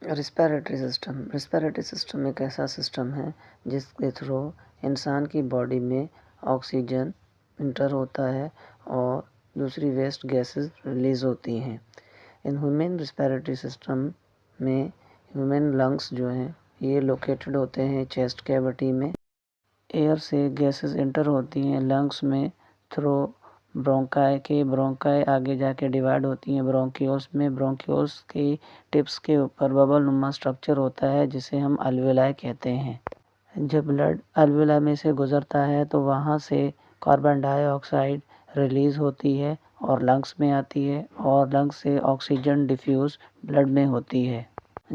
Respiratory system ایک ایسا system ہے جس کے تھرو انسان کی باڈی میں آکسیجن انٹر ہوتا ہے اور دوسری ویسٹ گیسز ریلیز ہوتی ہیں۔ ان ہیومن ریسپیریٹری سسٹم میں ہیومن لنگس جو ہیں یہ لوکیٹڈ ہوتے ہیں چیسٹ کیوٹی میں۔ ایئر سے گیسز انٹر ہوتی ہیں لنگس میں تھرو برونکائی آگے جا کے ڈیوائڈ ہوتی ہیں برونکیولس میں۔ برونکیولس کی ٹپس کے اوپر ببل نما سٹرکچر ہوتا ہے جسے ہم الویولائی کہتے ہیں۔ جب بلڈ الویولا میں سے گزرتا ہے تو وہاں سے کاربن ڈائی آکسائڈ ریلیز ہوتی ہے اور لنگس میں آتی ہے اور لنگس سے آکسیجن ڈیفیوز بلڈ میں ہوتی ہے،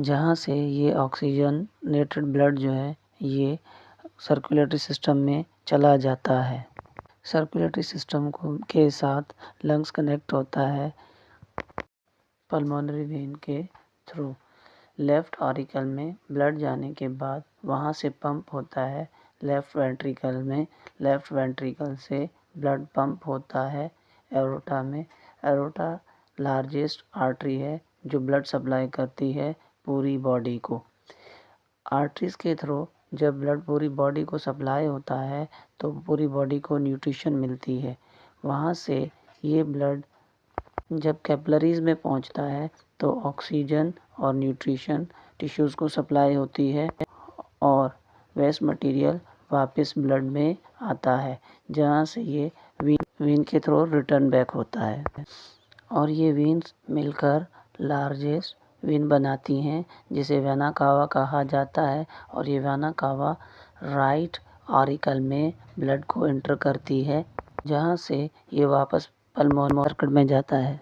جہاں سے یہ آکسیجن نیٹڈ بلڈ جو ہے یہ سرکولیٹری سسٹم میں چلا جاتا ہے۔ سرکولیٹری سسٹم کے ساتھ لنگس کنیکٹ ہوتا ہے پلمونری وین کے تھرو۔ لیفٹ آریکل میں بلڈ جانے کے بعد وہاں سے پمپ ہوتا ہے لیفٹ وینٹریکل میں۔ لیفٹ وینٹریکل سے بلڈ پمپ ہوتا ہے ایورٹا میں۔ ایورٹا لارجسٹ آرٹری ہے جو بلڈ سپلائی کرتی ہے پوری باڈی کو۔ آرٹریز کے تھرو جب بلڈ پوری باڈی کو سپلائی ہوتا ہے تو پوری باڈی کو نیوٹریشن ملتی ہے۔ وہاں سے یہ بلڈ جب کیپلریز میں پہنچتا ہے تو آکسیجن اور نیوٹریشن ٹیشوز کو سپلائی ہوتی ہے اور ویسٹ مٹیریل واپس بلڈ میں آتا ہے، جہاں سے یہ وین کے تھرو ریٹرن بیک ہوتا ہے اور یہ وینز مل کر لارجسٹ وین بناتی ہیں جسے وینا کاوا کہا جاتا ہے، اور یہ وینا کاوا رائٹ آریکل میں بلڈ کو انٹر کرتی ہے جہاں سے یہ واپس پلمونری سرکٹ میں جاتا ہے۔